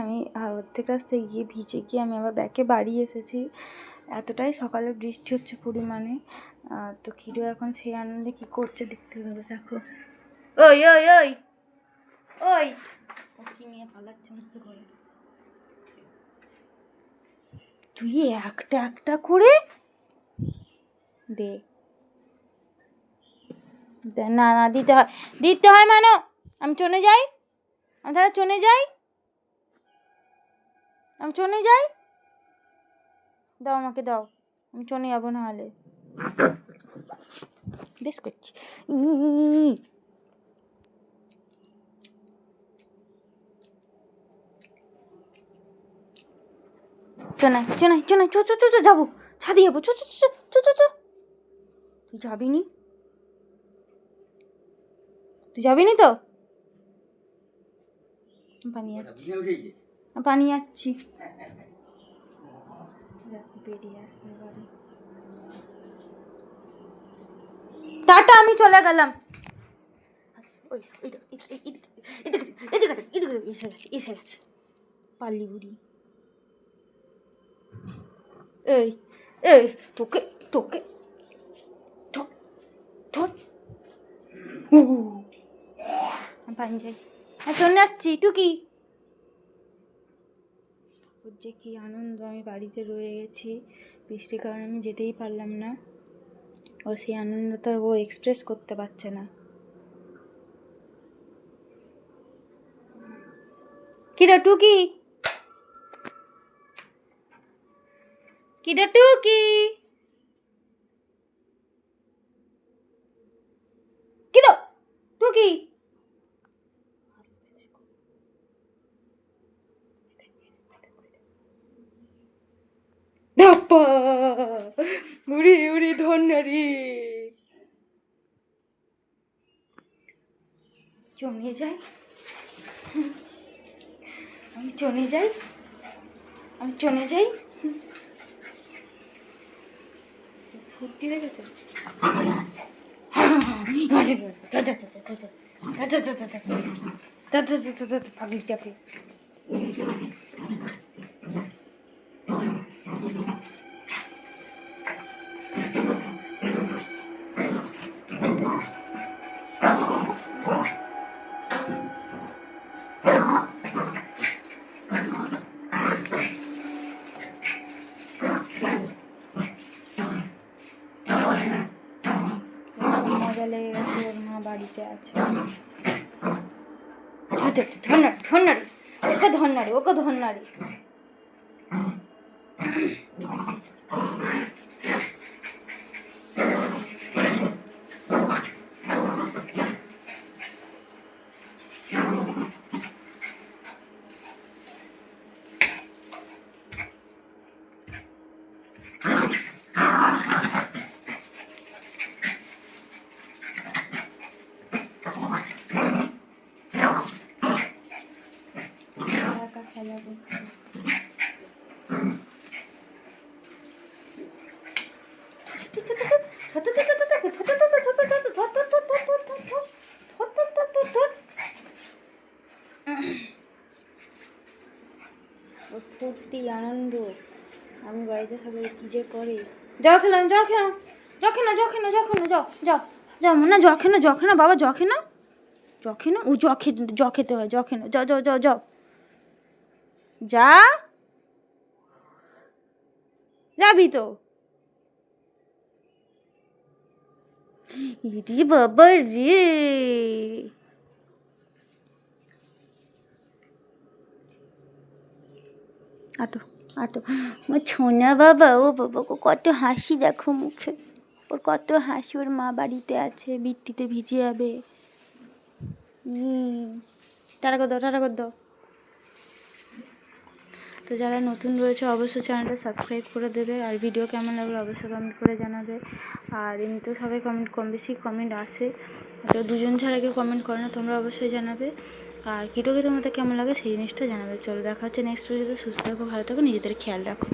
আমি অর্ধেক রাস্তায় গিয়ে ভিজে গিয়ে আমি আবার ব্যাকে বাড়ি এসেছি। এতটাই সকালে বৃষ্টি হচ্ছে পরিমাণে। তো কিরো এখন সেই আনন্দে কী করছে দেখতে হবে। দেখো, ওই ওই ওই ওই কি নিয়ে পালাচ্ছে মুখে করে। তুই একটা একটা করে দে। না না দিতে হয়, দিতে হয় মানো। আমি চলে যাই, আমি তাহলে চলে যাই, আমি চলে যাই। দাও আমাকে দাও, আমি চলে যাবো না হলে। বেশ করছি। চনাই চনাই চনাই চো চো চো চো যাবো, ছাদে যাবো, চো চো চো চো চো চো। তুই যাবি নি, তুই যাবি নি তো? পানি যাচ্ছি, পানি যাচ্ছি, বেরিয়ে আসবে বাড়ি। টাটা, আমি চলে গেলাম। এসে গেছে পাল্লি বুড়ি। এই এই তোকে তোকে পানি যাই, চলে যাচ্ছি টুকি। ওর যে কী আনন্দ, আমি বাড়িতে রয়ে গেছি বৃষ্টির কারণে, আমি যেতেই পারলাম না। ও সেই আনন্দটা ও এক্সপ্রেস করতে পারছে না। কিরা টুকি, কিরা টুকি, কিরা টুকি। ধাপ্পা উড়ি উড়ি ধন্যারি। চলে যাই, আমি চলে যাই, আমি চলে যাই। ফুর্তি দেখেছো? পাগলি চাপি। মজা লেগে গেছে, ওর মা বাড়িতে আছে। ধন্যারি, ওকে ধন্যারি, ওকে ধন্যারি। খেলা করছে। সত্যি আনন্দ, আমি বাড়িতে থাকলে কী যে করে। যাও খেলাম, যাও খেলাম, যাও খেনা, যাও খেনা, যাও খেনা, যাও যাও যাও না, জ খেনা, জ খেনা বাবা, জ খেনা, জ খেনা, ও জ খেতে হয়, জ খেনা, যাও যাও যাও যাও, যা যাবি তো। ইরি বাবা রে, আতো আতো আমার ছোনা বাবা, ও বাবা কত হাসি দেখো মুখে, ওর কত হাসি। ওর মা বাড়িতে আছে, বৃষ্টিতে ভিজে যাবে। টাটা কর দাও, টাটা কর দাও। তো যারা নতুন রয়েছে অবশ্যই চ্যানেলটা সাবস্ক্রাইব করে দেবে, আর ভিডিও কেমন লাগলো অবশ্যই কমেন্ট করে জানাবে। আর এমনিতেও সবাই কমেন্ট, কম বেশি কমেন্ট আসে, তো দুজন ছাড়া কেউ কমেন্ট করে না, তোমরা অবশ্যই জানাবে। আর কিটোকে তোমাদের কেমন লাগে সেই জিনিসটা জানাবে। চলো দেখা হচ্ছে নেক্সট ভিডিওতে। সুস্থ থাকো, ভালো থাকো, নিজেদের খেয়াল রাখো।